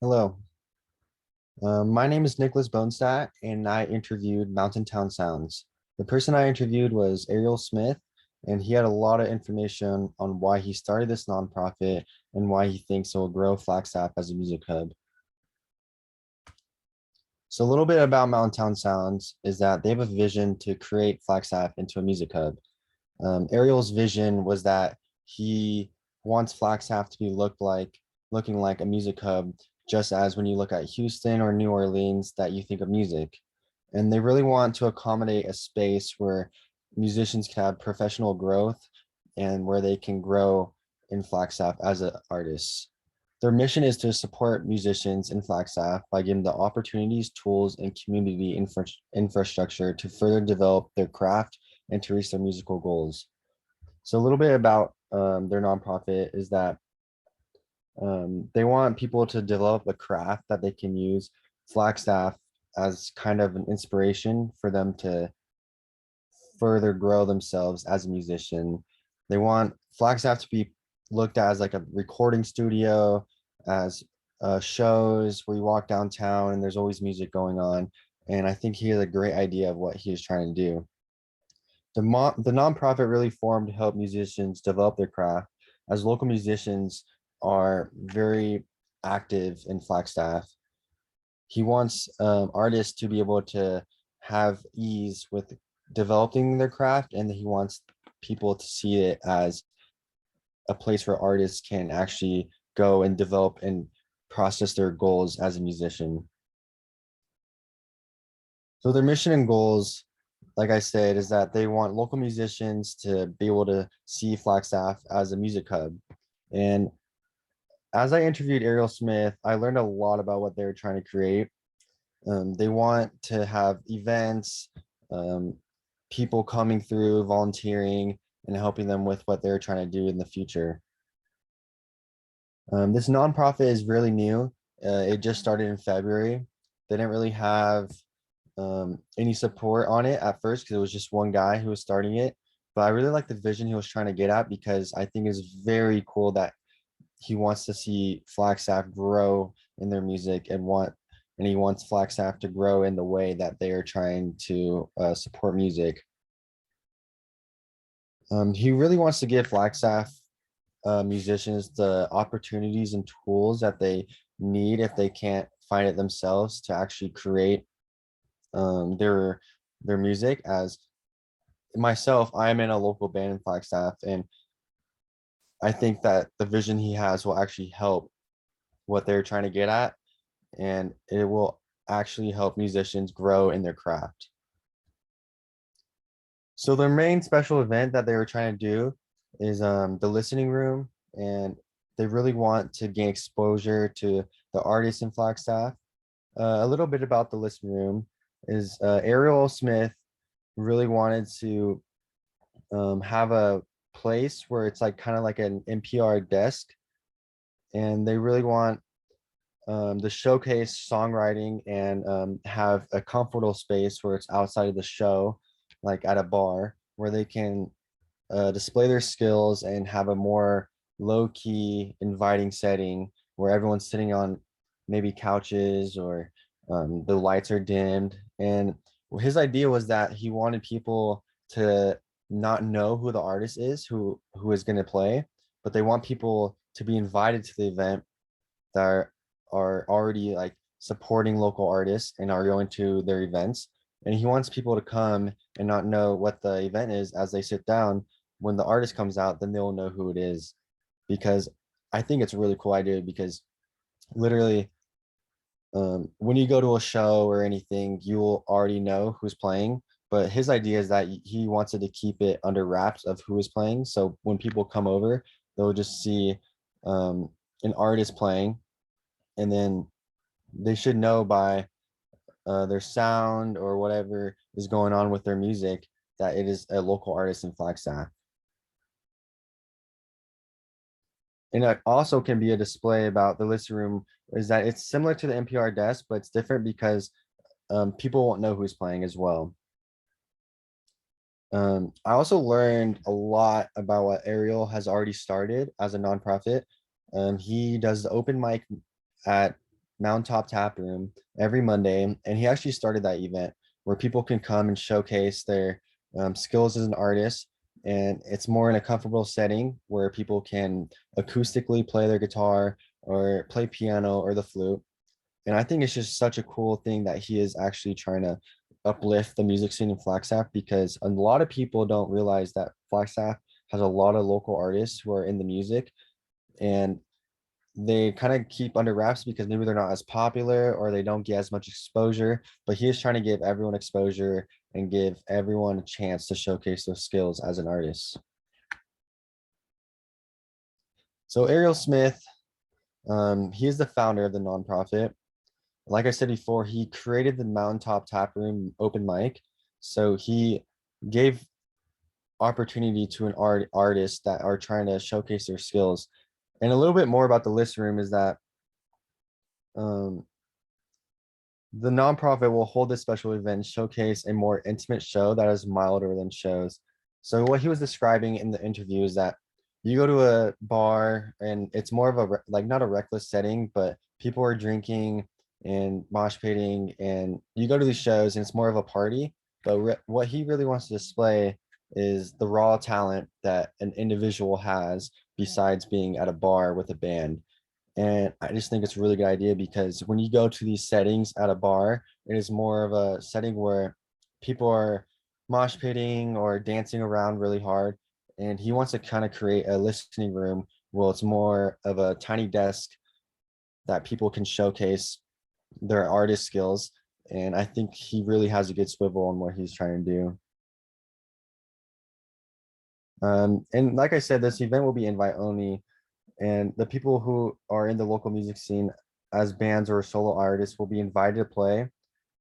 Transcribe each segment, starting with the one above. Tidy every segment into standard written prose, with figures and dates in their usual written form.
Hello, my name is Nicholas Bonestadt, and I interviewed Mountain Town Sounds. The person I interviewed was Ariel Smith, and he had a lot of information on why he started this nonprofit and why he thinks it will grow Flagstaff as a music hub. So a little bit about Mountain Town Sounds is that they have a vision to create Flagstaff into a music hub. Ariel's vision was that he wants Flagstaff to be looking like a music hub, just as when you look at Houston or New Orleans, that you think of music. And they really want to accommodate a space where musicians can have professional growth and where they can grow in Flagstaff as an artist. Their mission is to support musicians in Flagstaff by giving them the opportunities, tools, and community infrastructure to further develop their craft and to reach their musical goals. So a little bit about their nonprofit is that they want people to develop a craft that they can use Flagstaff as kind of an inspiration for them to further grow themselves as a musician. They want Flagstaff to be looked at as like a recording studio, as shows where you walk downtown and there's always music going on. And I think he has a great idea of what he is trying to do. The nonprofit really formed to help musicians develop their craft, as local musicians are very active in Flagstaff. He wants artists to be able to have ease with developing their craft, and he wants people to see it as a place where artists can actually go and develop and process their goals as a musician. So their mission and goals, like I said, is that they want local musicians to be able to see Flagstaff as a music hub. And as I interviewed Ariel Smith, I learned a lot about what they're trying to create. They want to have events, um, people coming through, volunteering, and helping them with what they're trying to do in the future. This nonprofit is really new. It just started in February. They didn't really have any support on it at first because it was just one guy who was starting it. But I really like the vision he was trying to get at, because I think it's very cool that he wants to see Flagstaff grow in their music and he wants Flagstaff to grow in the way that they are trying to support music. He really wants to give Flagstaff musicians the opportunities and tools that they need if they can't find it themselves to actually create um, their their music. As myself, I'm in a local band in Flagstaff, and I think that the vision he has will actually help what they're trying to get at, and it will actually help musicians grow in their craft. So their main special event that they were trying to do is the listening room, and they really want to gain exposure to the artists in Flagstaff. A little bit about the listening room is Ariel Smith really wanted to have a place where it's like kind of like an NPR desk, and they really want to showcase songwriting and have a comfortable space where it's outside of the show, like at a bar, where they can display their skills and have a more low-key, inviting setting where everyone's sitting on maybe couches or the lights are dimmed. And his idea was that he wanted people to not know who the artist is, who is going to play, but they want people to be invited to the event that are already like supporting local artists and are going to their events. And he wants people to come and not know what the event is as they sit down. When the artist comes out, then they'll know who it is. Because I think it's a really cool idea, because literally when you go to a show or anything, you will already know who's playing. But his idea is that he wanted to keep it under wraps of who is playing. So when people come over, they'll just see an artist playing, and then they should know by their sound or whatever is going on with their music that it is a local artist in Flagstaff. And it also can be a display about the listing room is that it's similar to the NPR desk, but it's different because people won't know who's playing as well. I also learned a lot about what Ariel has already started as a nonprofit. He does the open mic at Mountaintop Tap Room every Monday, and he actually started that event where people can come and showcase their skills as an artist. And it's more in a comfortable setting where people can acoustically play their guitar or play piano or the flute. And I think it's just such a cool thing that he is actually trying to uplift the music scene in Flagstaff, because a lot of people don't realize that Flagstaff has a lot of local artists who are in the music, and they kind of keep under wraps because maybe they're not as popular or they don't get as much exposure. But he is trying to give everyone exposure and give everyone a chance to showcase their skills as an artist. So Ariel Smith, he is the founder of the nonprofit. Like I said before, he created the Mountaintop Tap Room open mic. So he gave opportunity to an artist that are trying to showcase their skills. And a little bit more about the list room is that um, the nonprofit will hold this special event, showcase a more intimate show that is milder than shows. So what he was describing in the interview is that you go to a bar and it's more of a like not a reckless setting, but people are drinking and mosh pitting, and you go to these shows and it's more of a party. But what he really wants to display is the raw talent that an individual has besides being at a bar with a band. And I just think it's a really good idea because when you go to these settings at a bar, it is more of a setting where people are mosh pitting or dancing around really hard. And he wants to kind of create a listening room where it's more of a tiny desk that people can showcase their artist skills. And I think he really has a good swivel on what he's trying to do. And like I said, this event will be invite only, and the people who are in the local music scene as bands or solo artists will be invited to play.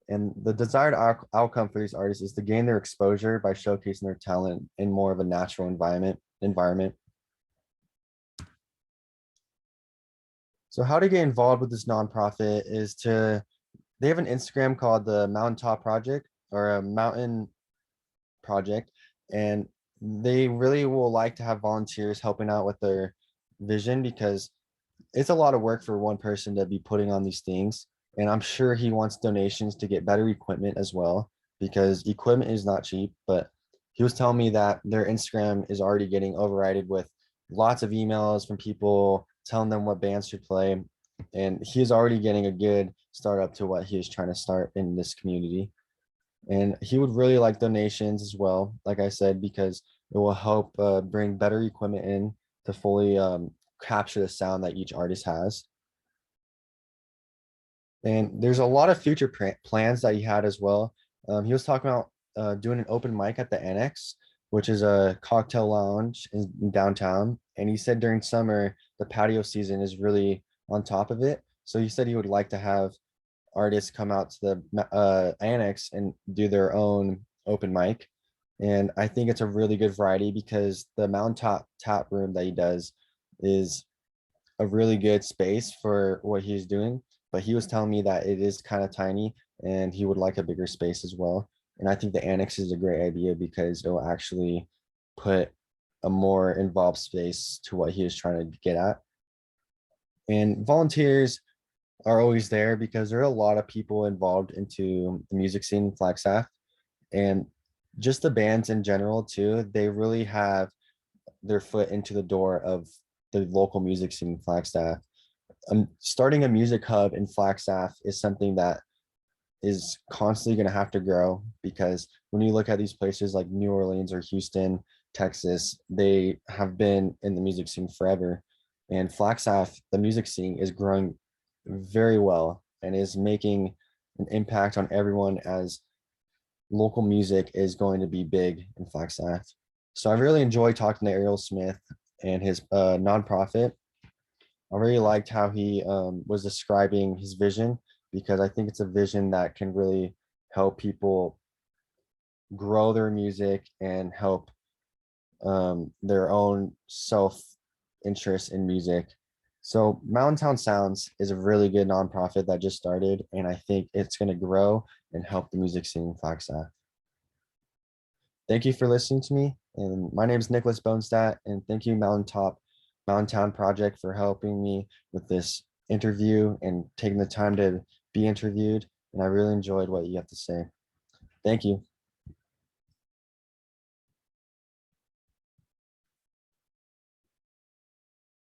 And the desired outcome for these artists is to gain their exposure by showcasing their talent in more of a natural environment. So how to get involved with this nonprofit is they have an Instagram called the Mountaintop Project, or a Mountain Project, and they really will like to have volunteers helping out with their vision, because it's a lot of work for one person to be putting on these things. And I'm sure he wants donations to get better equipment as well, because equipment is not cheap. But he was telling me that their Instagram is already getting overridden with lots of emails from people telling them what bands should play. And he is already getting a good start up to what he is trying to start in this community. And he would really like donations as well, like I said, because it will help bring better equipment in to fully capture the sound that each artist has. And there's a lot of future plans that he had as well. He was talking about doing an open mic at the Annex, which is a cocktail lounge in downtown. And he said during summer, the patio season is really on top of it. So he said he would like to have artists come out to the Annex and do their own open mic. And I think it's a really good variety because the Mountaintop Tap Room that he does is a really good space for what he's doing. But he was telling me that it is kind of tiny and he would like a bigger space as well. And I think the Annex is a great idea because it will actually put a more involved space to what he is trying to get at. And volunteers are always there because there are a lot of people involved into the music scene in Flagstaff, and just the bands in general too. They really have their foot into the door of the local music scene in Flagstaff. Starting a music hub in Flagstaff is something that is constantly going to have to grow, because when you look at these places like New Orleans or Houston, Texas, they have been in the music scene forever. And Flagstaff, the music scene is growing very well and is making an impact on everyone, as local music is going to be big in Flagstaff. So I really enjoyed talking to Ariel Smith and his nonprofit. I really liked how he was describing his vision, because I think it's a vision that can really help people grow their music and help their own self interest in music. So Mountain Town Sounds is a really good nonprofit that just started, and I think it's going to grow and help the music scene in Flagstaff. Thank you for listening to me. And my name is Nicholas Bonestadt, and thank you Mountain Town Project for helping me with this interview and taking the time to be interviewed. And I really enjoyed what you have to say. Thank you.